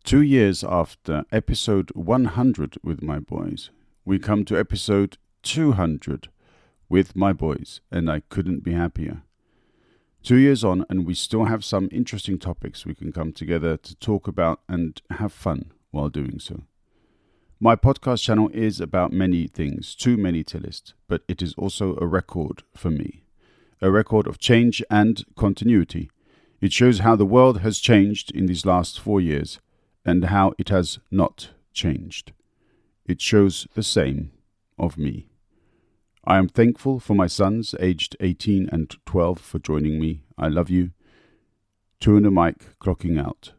2 years after episode 100 with my boys, we come to episode 200 with my boys, and I couldn't be happier. 2 years on, and we still have some interesting topics we can come together to talk about and have fun while doing so. My podcast channel is about many things, too many to list, but it is also a record for me. A record of change and continuity. It shows how the world has changed in these last 4 years and how it has not changed. It shows the same of me. I am thankful for my sons, aged 18 and 12, for joining me. I love you. Two in the mic, clocking out.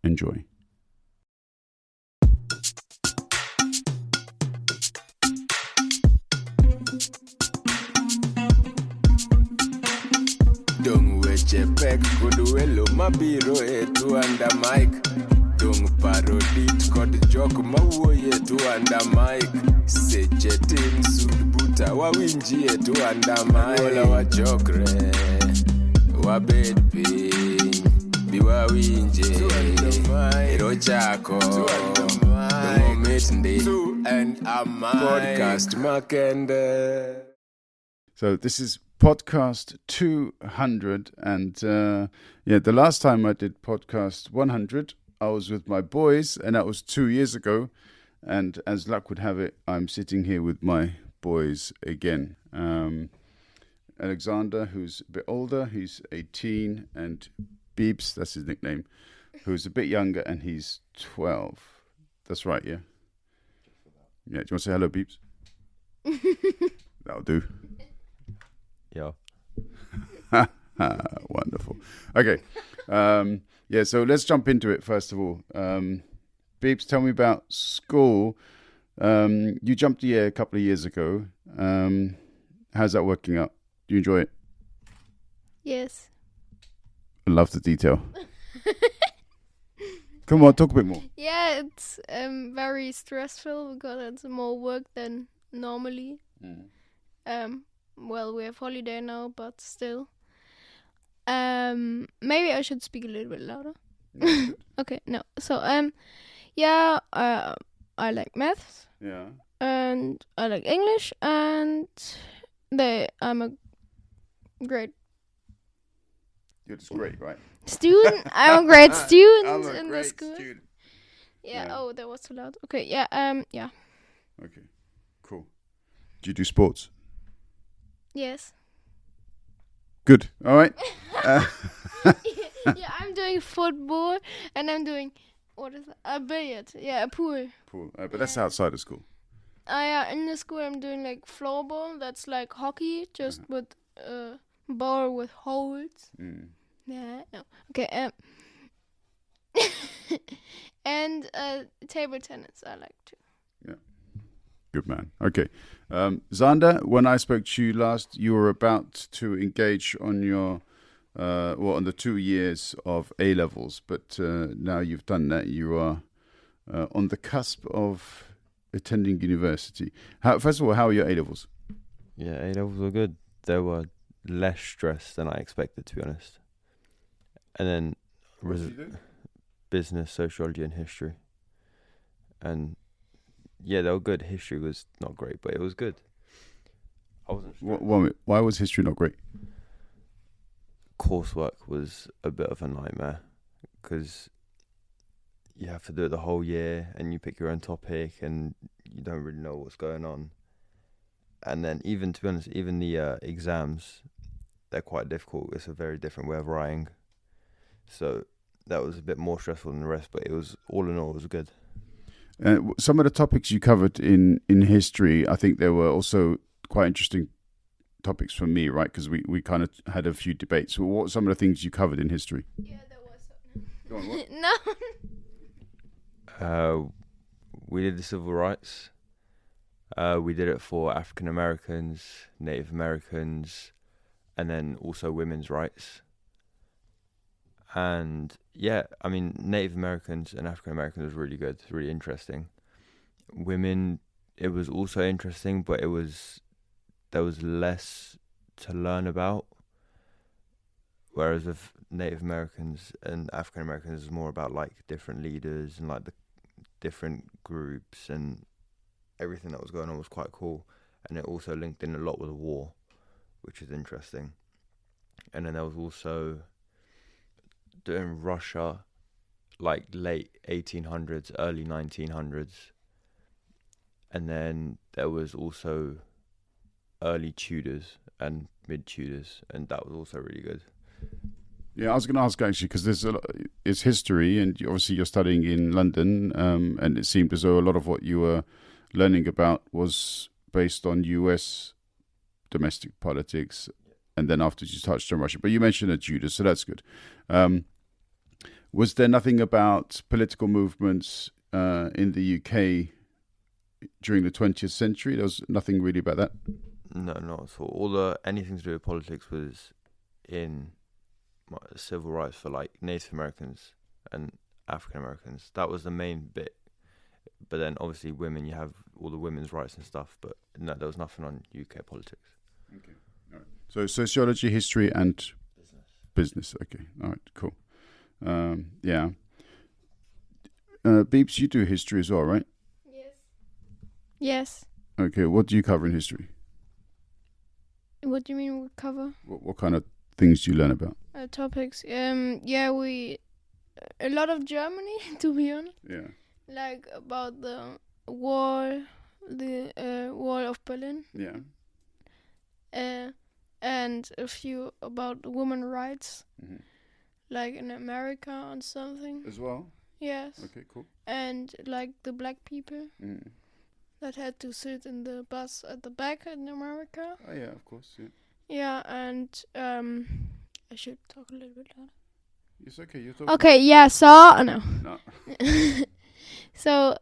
Enjoy. Dung weche pek kod welo mabiro e tuanda mic. Dung parodit kod jok mawuoye tuanda mic. Seche tin sud buta wawinji e tuanda mic. Wola wachokre wabed piny bi wawinje ero chako moment ndi and a mic podcast makende. So this is podcast 200, and the last time I did podcast 100, I was with my boys, and that was 2 years ago. And as luck would have it, I'm sitting here with my boys again. Alexander, who's a bit older, he's 18, and Beeps, that's his nickname, who's a bit younger, and he's 12. That's right, yeah? Yeah, do you want to say hello, Beeps? That'll do. Yeah. Wonderful. Okay. So let's jump into it first of all. Beeps, tell me about school. You jumped a year a couple of years ago. How's that working out? Do you enjoy it? Yes. I love the detail. Come on, talk a bit more. Yeah, it's very stressful because it's more work than normally. Well, we have holiday now, but still. Maybe I should speak a little bit louder. Okay, no. So, I like maths. Yeah. And I like English, and I'm a great You're just great, right? student. I'm a great student I'm a in the great school. student. Yeah. Yeah. Oh, that was too loud. Okay. Yeah. Yeah. Okay. Cool. Do you do sports? Yes. Good. All right. Yeah, I'm doing football, and I'm doing what is that? A billiard. Yeah, a pool. Cool. But that's outside of school. In the school I'm doing like floorball. That's like hockey, just with a ball with holes. Yeah. No. Okay. And table tennis I like too. Good man. Okay. Zander, when I spoke to you last, you were about to engage on your, on the 2 years of A-levels, but now you've done that. You are on the cusp of attending university. First of all, how are your A-levels? Yeah, A-levels were good. They were less stressed than I expected, to be honest. And then What did you do? business, sociology, and history. And yeah, they were good. History was not great, but it was good. I wasn't sure. Why was history not great? Coursework was a bit of a nightmare because you have to do it the whole year and you pick your own topic and you don't really know what's going on. And then even, to be honest, even the exams, they're quite difficult. It's a very different way of writing. So that was a bit more stressful than the rest, but it was, all in all, it was good. Some of the topics you covered in history, I think there were also quite interesting topics for me, right? Because we kind of had a few debates. Well, what were some of the things you covered in history? Yeah, there was. Go on, what? No. We did the civil rights. We did it for African Americans, Native Americans, and then also women's rights. And yeah, I mean, Native Americans and African Americans was really good, really interesting. Women, it was also interesting, but there was less to learn about. Whereas with Native Americans and African Americans, it's more about like different leaders and like the different groups, and everything that was going on was quite cool. And it also linked in a lot with the war, which is interesting. And then there was also during Russia, like late 1800s, early 1900s. And then there was also early Tudors and mid Tudors, and that was also really good. Yeah, I was going to ask actually, because it's history, and obviously you're studying in London, and it seemed as though a lot of what you were learning about was based on US domestic politics, and then after you touched on Russia. But you mentioned the Tudors, so that's good. Was there nothing about political movements in the UK during the 20th century? There was nothing really about that? No, not at all. Anything to do with politics was in civil rights for like Native Americans and African Americans. That was the main bit. But then obviously women, you have all the women's rights and stuff, but no, there was nothing on UK politics. Okay, all right. So sociology, history, and business. Okay, all right, cool. Yeah. Beeps, you do history as well, right? Yes. Okay, what do you cover in history? What do you mean we cover? What kind of things do you learn about? Topics. We a lot of Germany, to be honest. Yeah. Like about the wall, wall of Berlin. Yeah. And a few about women rights, Mm-hmm. like in America or something. As well? Yes. Okay, cool. And like the black people Mm. that had to sit in the bus at the back in America. Oh, yeah, of course, yeah. Yeah, and I should talk a little bit louder. It's okay, you're talking. Okay, yeah, so no. No. So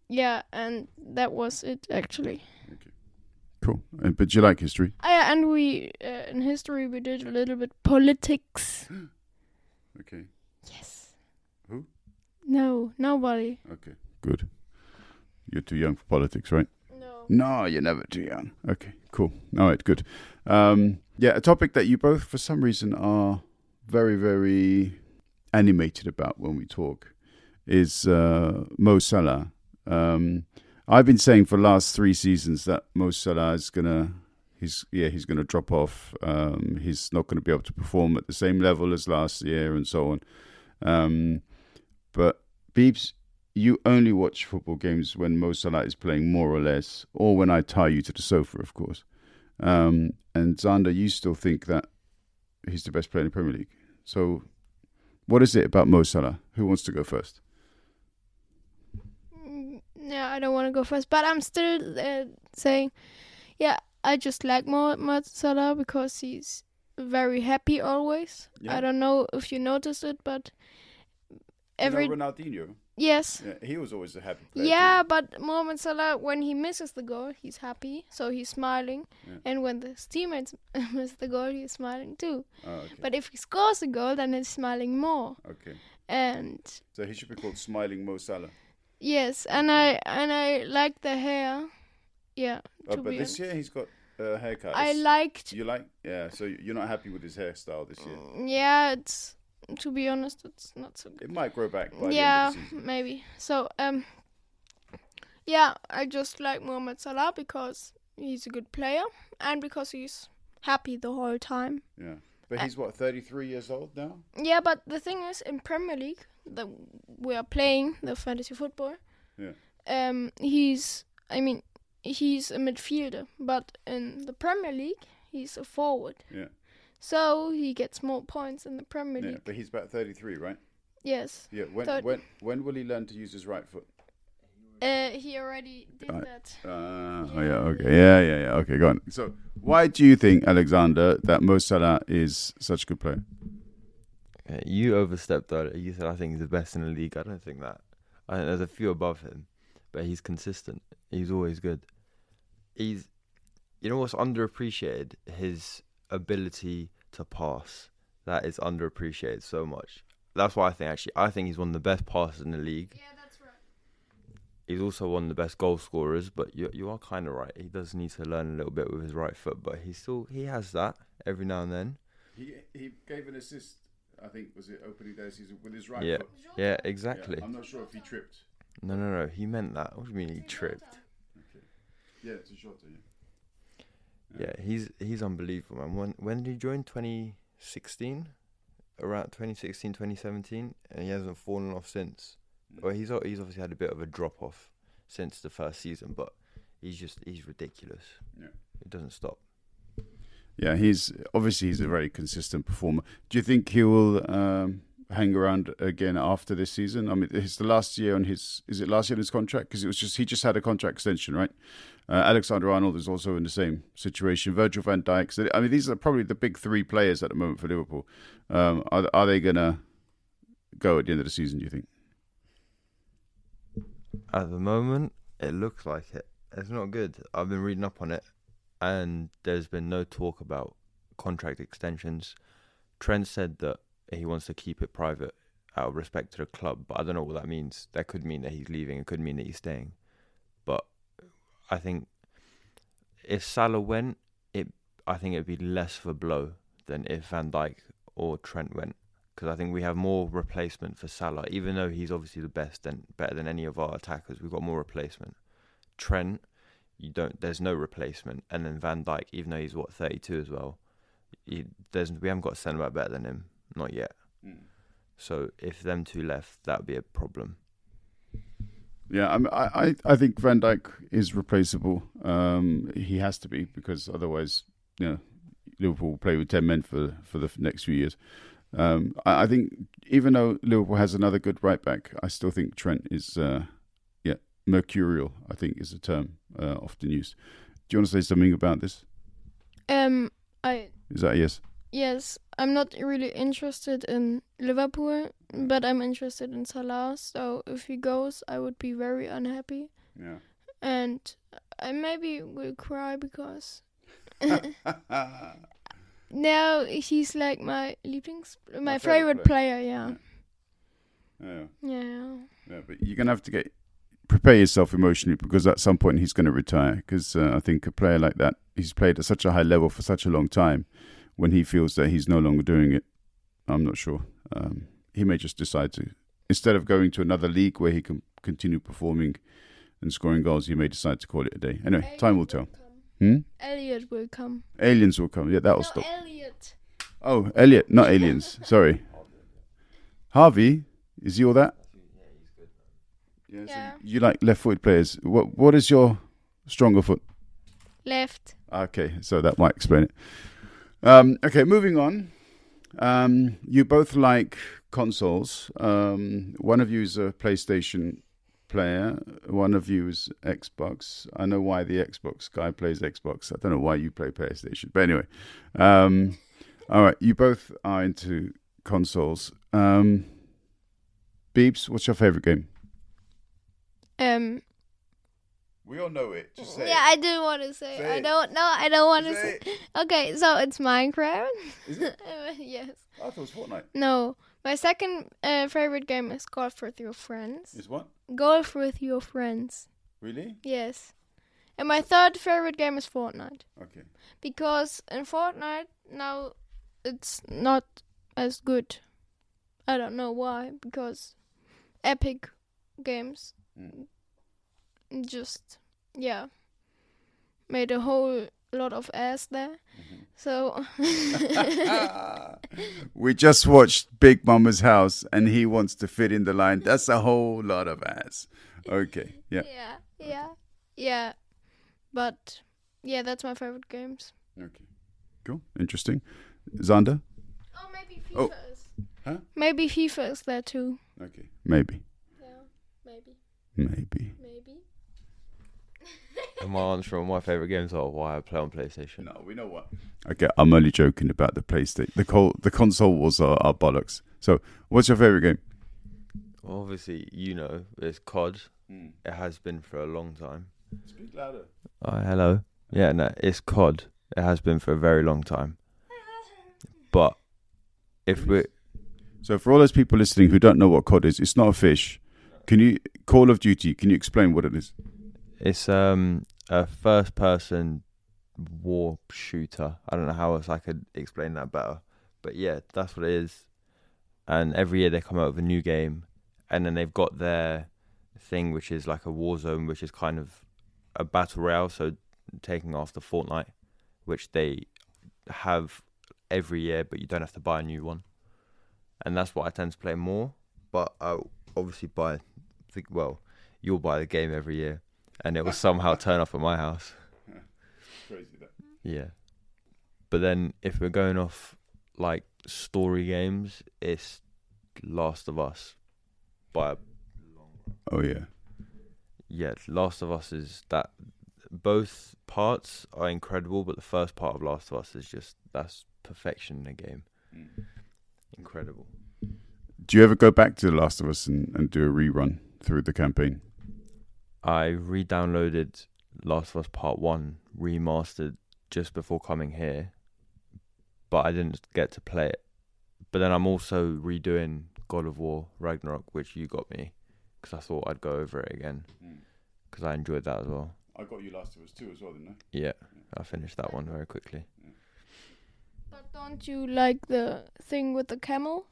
yeah, and that was it actually. Okay. Cool. But you like history? Yeah, and we in history we did a little bit politics. Okay. Yes. Who? No, nobody. Okay, good. You're too young for politics, right? No. No, you're never too young. Okay, cool. All right, good. Yeah, a topic that you both, for some reason, are very, very animated about when we talk is Mo Salah. I've been saying for the last 3 seasons that Mo Salah is he's gonna drop off. He's not gonna be able to perform at the same level as last year and so on. But Beeps, you only watch football games when Mo Salah is playing, more or less, or when I tie you to the sofa, of course. And Xander, you still think that he's the best player in the Premier League. So what is it about Mo Salah? Who wants to go first? Yeah, I don't want to go first, but I'm still saying, yeah, I just like Mo Salah because he's very happy always. Yeah. I don't know if you noticed it, but every Ronaldinho? yes. Yeah, he was always a happy player. Yeah, but Mohamed Salah, when he misses the goal, he's happy, so he's smiling. Yeah. And when his teammates miss the goal, he's smiling too. Oh, okay. But if he scores a goal, then he's smiling more. Okay. And So he should be called Smiling Mo Salah. yes, and I like the hair. Yeah. But this year he's got a haircut. I liked. You like? Yeah. So you're not happy with his hairstyle this year? Yeah, it's. To be honest, it's not so good. It might grow back by Yeah, the end of the season. maybe. So yeah, I just like Mohamed Salah because he's a good player and because he's happy the whole time. Yeah. But he's what, 33 years old now? Yeah, but the thing is, in Premier League, that we are playing the fantasy football. Yeah. He's a midfielder, but in the Premier League, he's a forward. Yeah. So he gets more points in the Premier Yeah. League. But he's about 33, right? Yes. Yeah. When will he learn to use his right foot? He already did that. Oh yeah. Okay. Yeah. Okay. Go on. So why do you think, Alexander, that Mo Salah is such a good player? You overstepped earlier. You said I think he's the best in the league. I don't think that. I think there's a few above him, but he's consistent. He's always good. You know what's underappreciated? His ability to pass. That is underappreciated so much. That's why I think he's one of the best passers in the league. Yeah, that's right. He's also one of the best goal scorers, but you are kind of right. He does need to learn a little bit with his right foot, but he has that every now and then. He gave an assist. I think was it opening day season with his right Yeah. foot. Yeah, exactly. Yeah, I'm not sure if he tripped. No. He meant that. What do you mean he tripped? Okay. Yeah, it's a shot. Yeah, he's unbelievable, man. When did he join? 2016? Around 2016, 2017? And he hasn't fallen off since. Well, he's obviously had a bit of a drop off since the first season, but he's ridiculous. Yeah. It doesn't stop. Yeah, he's a very consistent performer. Do you think he will hang around again after this season? I mean, it's the last year on his. Is it last year on his contract? Because he just had a contract extension, right? Alexander-Arnold is also in the same situation. Virgil van Dijk. So, I mean, these are probably the big three players at the moment for Liverpool. Are they gonna go at the end of the season? Do you think? At the moment, it looks like it. It's not good. I've been reading up on it, and there's been no talk about contract extensions. Trent said that he wants to keep it private out of respect to the club, but I don't know what that means. That could mean that he's leaving. It could mean that he's staying. But I think if Salah went, I think it'd be less of a blow than if Van Dijk or Trent went, because I think we have more replacement for Salah. Even though he's obviously the best and better than any of our attackers, we've got more replacement. Trent, there's no replacement, and then Van Dijk, even though he's 32 as well, we haven't got a centre back better than him, not yet. So if them two left, that would be a problem. Yeah, I think Van Dijk is replaceable. He has to be, because otherwise, Liverpool will play with 10 men for the next few years. I think even though Liverpool has another good right back, I still think Trent is mercurial, I think is the term often used. Do you want to say something about this? Is that a yes? Yes, I'm not really interested in Liverpool, but I'm interested in Salah. So if he goes, I would be very unhappy. Yeah. And I maybe will cry because now he's like my favorite player. Yeah. Yeah. But you're gonna have to prepare yourself emotionally, because at some point he's going to retire. Because I think a player like that, he's played at such a high level for such a long time. When he feels that he's no longer doing it, I'm not sure. He may just decide to, instead of going to another league where he can continue performing and scoring goals, he may decide to call it a day. Anyway, time will tell. Elliot will come. Aliens will come. Yeah, that'll stop. Elliot. Oh, Elliot, not aliens. Sorry. Harvey, is he all that? Yeah. So you like left-footed players. What is your stronger foot? Left. Okay, so that might explain it. Okay, moving on. You both like consoles. One of you is a PlayStation player. One of you is Xbox. I know why the Xbox guy plays Xbox. I don't know why you play PlayStation. But anyway. All right, you both are into consoles. Beeps, what's your favorite game? We all know it. Just say it. I didn't want to say it. I don't want to say it. Okay, so it's Minecraft. Is it? Yes. I thought it was Fortnite. No. My second favorite game is Golf with Your Friends. Is what? Golf with Your Friends. Really? Yes. And my third favorite game is Fortnite. Okay. Because in Fortnite, now it's not as good. I don't know why. Because Epic Games just made a whole lot of ass there. So we just watched Big Mama's House and he wants to fit in the line. That's a whole lot of ass. Okay. Yeah. But that's my favorite games. Okay. Cool. Interesting. Xander? Oh, maybe FIFA is. Huh? Maybe FIFA is there too. Okay. Maybe. Maybe. And my answer on my favourite games are why I play on PlayStation. No, we know what. Okay, I'm only joking about the PlayStation. The console wars are bollocks. So, what's your favourite game? Well, obviously, it's COD. It has been for a long time. Speak louder. Oh, hello. Yeah, no, it's COD. It has been for a very long time. But So for all those people listening who don't know what COD is, it's not a fish. Call of Duty, can you explain what it is? It's a first-person war shooter. I don't know how else I could explain that better. But yeah, that's what it is. And every year they come out with a new game, and then they've got their thing, which is like a Warzone, which is kind of a battle royale, so taking after Fortnite, which they have every year, but you don't have to buy a new one. And that's what I tend to play more. But I obviously you'll buy the game every year, and it will somehow turn up at my house. Crazy that. Yeah. But then if we're going off like story games, it's Last of Us by a Oh yeah. yeah, Last of Us is that. Both parts are incredible, but the first part of Last of Us is that's perfection in a game. Incredible. Do you ever go back to The Last of Us and do a rerun through the campaign? I re-downloaded Last of Us Part 1 remastered just before coming here, but I didn't get to play it. But then I'm also redoing God of War Ragnarok, which you got me, because I thought I'd go over it again, because I enjoyed that as well. I got you Last of Us 2 as well, didn't I? Yeah, I finished that one very quickly. But don't you like the thing with the camel?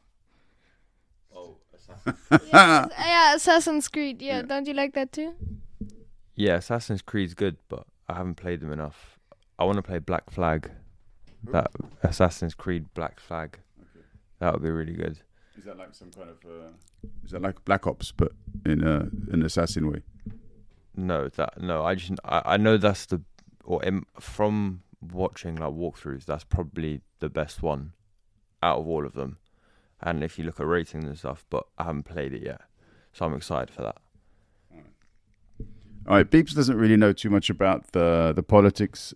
Oh, Assassin's Yeah, Assassin's Creed. Yeah, don't you like that too? Yeah, Assassin's Creed's good, but I haven't played them enough. I want to play Black Flag. That Assassin's Creed Black Flag. Okay. That would be really good. Is that like some kind of is that like Black Ops but in an assassin way? No, I know that's from watching like walkthroughs, that's probably the best one out of all of them. And if you look at ratings and stuff, but I haven't played it yet, so I'm excited for that. All right, Beeps doesn't really know too much about the politics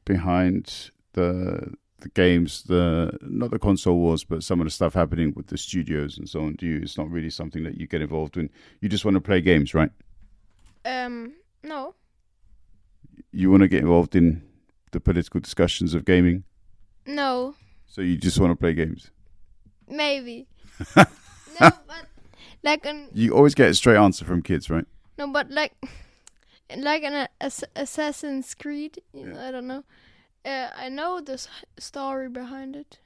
behind the games, not the console wars, but some of the stuff happening with the studios and so on. It's not really something that you get involved in. You just want to play games, right? No. You want to get involved in the political discussions of gaming? No. So you just want to play games? Maybe. No, but like you always get a straight answer from kids, right? No, but like an Assassin's Creed. I don't know. I know the story behind it.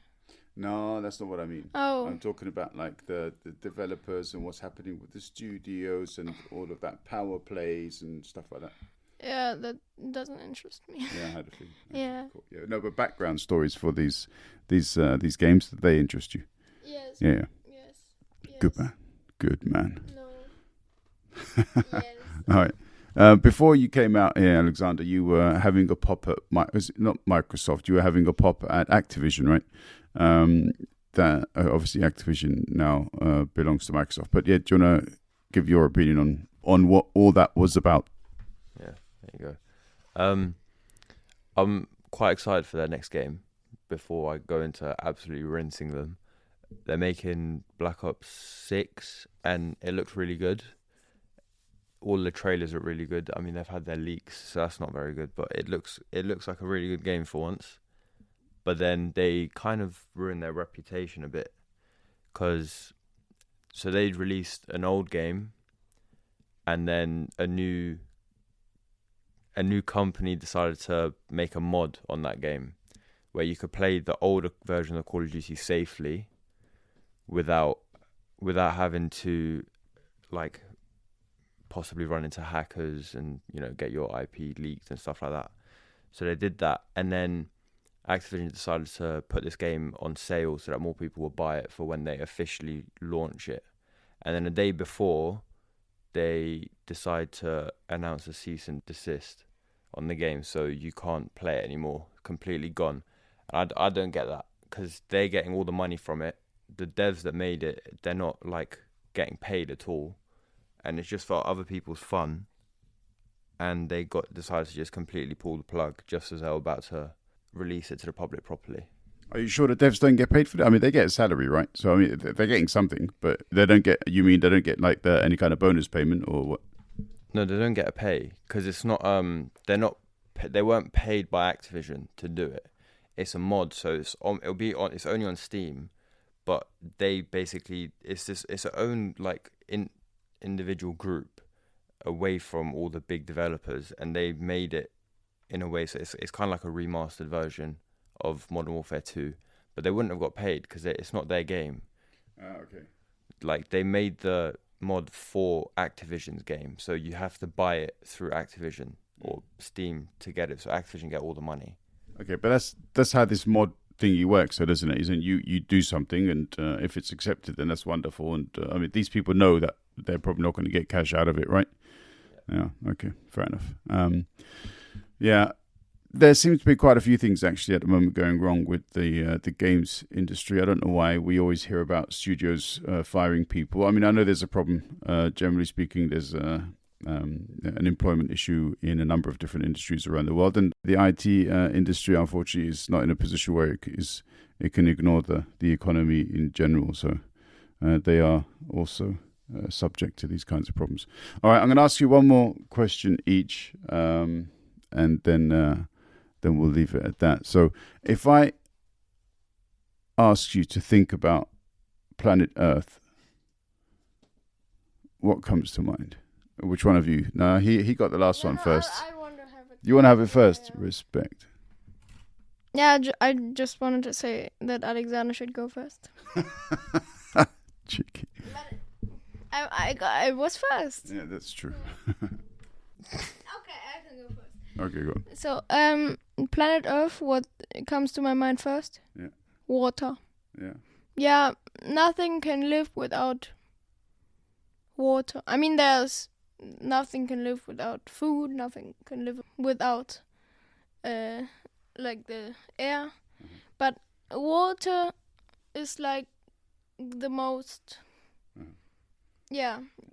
No, that's not what I mean. Oh. I'm talking about like the developers and what's happening with the studios and all of that power plays and stuff like that. Yeah, that doesn't interest me. Yeah, I had a feeling. Yeah. Cool. Yeah. No, but background stories for these games, they interest you. Yes. Yeah. Yes. Good man. Good man. No. Yes. All right. Before you came out here, Alexander, you were having a pop at not Microsoft. You were having a pop at Activision, right? That obviously Activision now belongs to Microsoft. But yeah, do you want to give your opinion on what all that was about? Yeah, there you go. I'm quite excited for their next game. Before I go into absolutely rinsing them, they're making Black Ops 6, and it looks really good. All the trailers are really good. I mean, they've had their leaks, so that's not very good. But it looks like a really good game for once. But then they kind of ruined their reputation a bit, so they'd released an old game, and then a new company decided to make a mod on that game, where you could play the older version of Call of Duty safely, without having to like possibly run into hackers and get your IP leaked and stuff like that. So they did that, and then Activision decided to put this game on sale so that more people would buy it for when they officially launch it. And then a day before, they decide to announce a cease and desist on the game, so you can't play it anymore. Completely gone. And I don't get that, because they're getting all the money from it. The devs that made it, they're not like getting paid at all, and it's just for other people's fun. And they decided to just completely pull the plug just as they were about to release it to the public properly. Are you sure the devs don't get paid for that? I mean, they get a salary, right? So I mean, they're getting something, but they don't get. You mean they don't get like any kind of bonus payment or what? No, they don't get a pay, because it's not. They weren't paid by Activision to do it. It's a mod, so it's only on Steam, but they basically it's its own like individual group away from all the big developers, and they made it in a way so it's kind of like a remastered version of Modern Warfare 2, but they wouldn't have got paid because it's not their game. Okay. Like, they made the mod for Activision's game, so you have to buy it through Activision or Steam to get it. So Activision get all the money. Okay, but that's how this mod thingy works, so doesn't it? Isn't you do something, and if it's accepted, then that's wonderful. And I mean, these people know that they're probably not going to get cash out of it, right? Yeah. Okay. Fair enough. Yeah. There seems to be quite a few things actually at the moment going wrong with the games industry. I don't know why. We always hear about studios firing people. I mean, I know there's a problem. Generally speaking, there's an employment issue in a number of different industries around the world, and the IT industry, unfortunately, is not in a position where it can ignore the economy in general. So they are also subject to these kinds of problems. All right, I'm going to ask you one more question each, and then we'll leave it at that. So if I ask you to think about planet Earth, what comes to mind? Which one of you? No, he got the last one first. I want to have it. You want to have it first? Yeah. Respect. Yeah, I just wanted to say that Alexander should go first. Cheeky. I was first. Yeah, that's true. Okay, I can go first. Okay, go on. So, planet Earth, what comes to my mind first? Yeah. Water. Yeah. Yeah, nothing can live without water. I mean, nothing can live without food, nothing can live without, like the air. Mm-hmm. But water is like the most,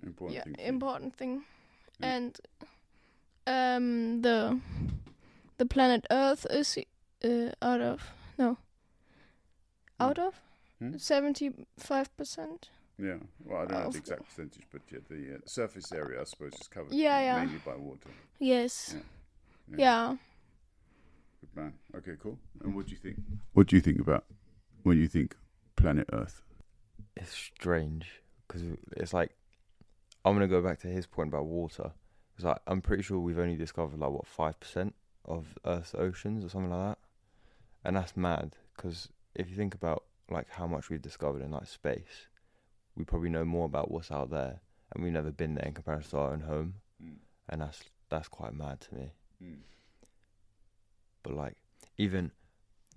Important thing. important thing. Yeah. And the planet Earth is out of 75%. Yeah. Well, I don't know Of- the exact percentage, but yeah, the surface area, I suppose, is covered Yeah. mainly by water. Yes. Yeah. Yeah. Good man. Okay, cool. And what do you think? What do you think about when you think planet Earth? It's strange because it's like, I'm gonna go back to his point about water. It's like, I'm pretty sure we've only discovered like 5% of Earth's oceans or something like that, and that's mad. Because if you think about like how much we've discovered in like space, we probably know more about what's out there, and we've never been there in comparison to our own home, and that's quite mad to me. But like, even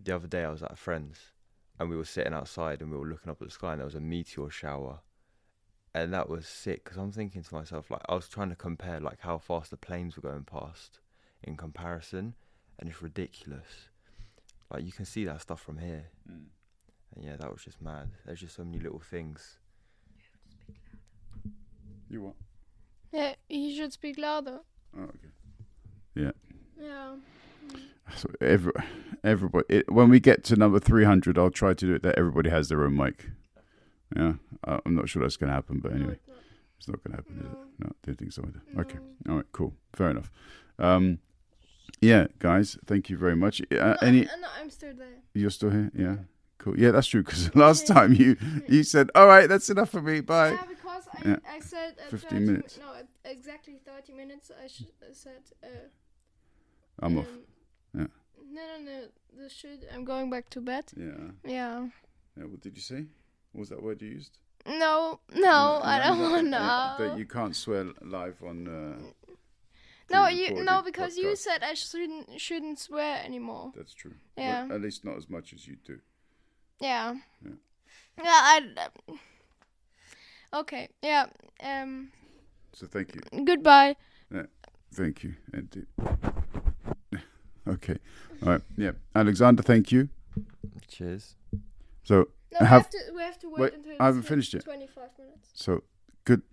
the other day I was at a friend's, and we were sitting outside and we were looking up at the sky, and there was a meteor shower. And that was sick, because I'm thinking to myself, like, I was trying to compare, like, how fast the planes were going past in comparison, and it's ridiculous. Like, you can see that stuff from here. And yeah, that was just mad. There's just so many little things. You what? Yeah, he should speak louder. Oh, okay. Yeah. Yeah. So everybody, when we get to number 300, I'll try to do it that everybody has their own mic. Yeah, I'm not sure that's going to happen, but anyway, it's not going to happen, is it? No, I don't think so either. No. Okay, all right, cool, fair enough. Yeah, guys, thank you very much. No, I'm still there. You're still here? Yeah, cool. Yeah, that's true, because last time you said, all right, that's enough for me, bye. Yeah, because I said 15 minutes. No, at exactly 30 minutes. I said. I'm off. Yeah. No. I'm going back to bed. Yeah. Yeah. Yeah. What did you say? What was that word you used? No, I don't want to. That you can't swear live on. No, because you podcast. said I shouldn't swear anymore. That's true. Yeah. Well, at least not as much as you do. Yeah. Yeah. Okay. Yeah. So thank you. Goodbye. Thank you. Indeed. Okay. All right. Yeah. Alexander, thank you. Cheers. So No, we have to wait until I haven't it's finished yet. 25 minutes. So good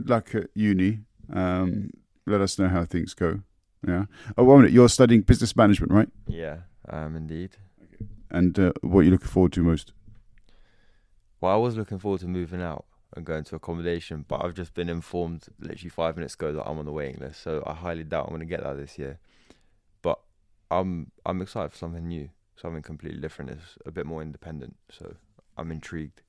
luck at uni. Let us know how things go. Yeah. Oh, 1 minute. You're studying business management, right? Yeah, indeed. Okay. And what are you looking forward to most? Well, I was looking forward to moving out and going to accommodation, but I've just been informed literally 5 minutes ago that I'm on the waiting list, so I highly doubt I'm going to get that this year. But I'm excited for something new, something completely different. It's a bit more independent, so I'm intrigued.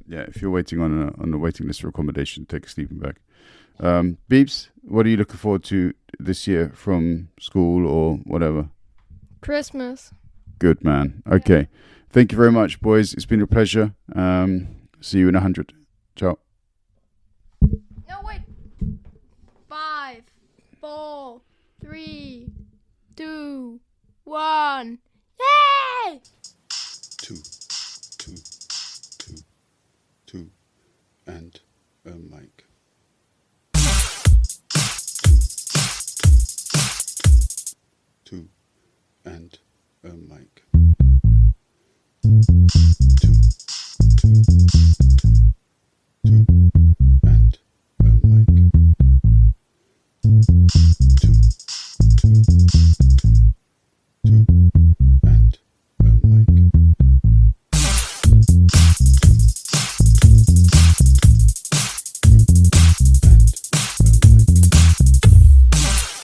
Yeah, if you're waiting on the waiting list for accommodation, take a sleeping bag. Beeps, what are you looking forward to this year from school or whatever? Christmas. Good man. Okay. Thank you very much, boys. It's been a pleasure. See you in 100. Ciao. No, wait. 5, 4, 3, 2, 1. Yay! 2, 2, 2, 2, and a mic. 2, and a mic.